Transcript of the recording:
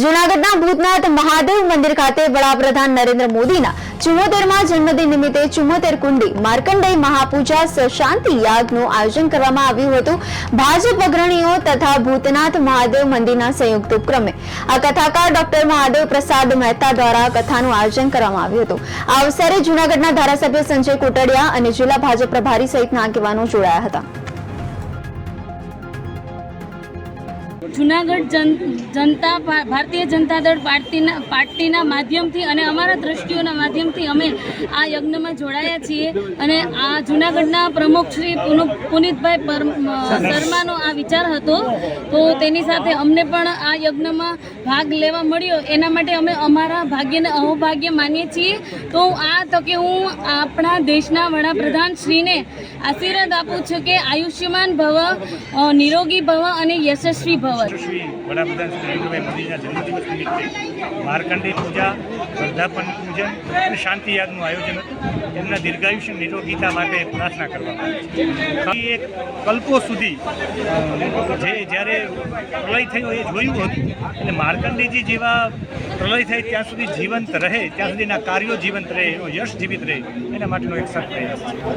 જૂનાગઢના ભૂતનાથ મહાદેવ મંદિર ખાતે વડાપ્રધાન નરેન્દ્ર મોદીના 74મા જન્મદિન નિમિત્તે 74 કુંડી માર્કંડેય મહાપૂજા શાંતિ યાગનું આયોજન કરવામાં આવ્યું હતું। ભાજપ અગ્રણીઓ તથા ભૂતનાથ મહાદેવ મંદિરના સંયુક્ત ઉપક્રમે આ કથાકાર ડોક્ટર મહાદેવ પ્રસાદ મહેતા દ્વારા કથાનું આયોજન કરવામાં આવ્યું હતું। આ અવસરે જૂનાગઢના ધારાસભ્ય સંજય કોટડિયા અને જિલ્લા ભાજપ પ્રભારી સહિતના આગેવાનો જોડાયા હતા। જૂનાગઢ જનતા ભારતીય જનતા દળ પાર્ટીના માધ્યમથી અને અમારા દ્રષ્ટિઓના માધ્યમથી અમે આ યજ્ઞમાં જોડાયા છીએ અને આ જૂનાગઢના પ્રમુખ શ્રી પુનિતભાઈ શર્માનો આ વિચાર હતો, તો તેની સાથે અમને પણ આ યજ્ઞમાં ભાગ લેવા મળ્યો, એના માટે અમે અમારા ભાગ્યને અહોભાગ્ય માનીએ છીએ। તો આ તકે હું આપણા દેશના વડાપ્રધાન શ્રીને આશીર્વાદ આપું છું કે આયુષ્યમાન ભવ, નિરોગી ભવ અને યશસ્વી ભવ। શ્રી વડાપ્રધાન શ્રી નરેન્દ્રભાઈ મોદીના જન્મદિવસ નિમિત્તે માર્કંડેય પૂજા, વર્ધાપન પૂજન અને શાંતિ યાગનું આયોજન હતું। તેમના દીર્ઘાયુષ્ય નિરોગીતા માટે પ્રાર્થના કરવામાં આવી છે। એક કલ્પો સુધી જ્યારે પ્રલય થયો એ જોયું હતું, અને માર્કંડેયજી જેવા પ્રલય થાય ત્યાં સુધી જીવંત રહે, ત્યાં સુધીના કાર્યો જીવંત રહે, એનો યશ જીવિત રહે, એના માટેનો એક સત્પ્રયાસ છે।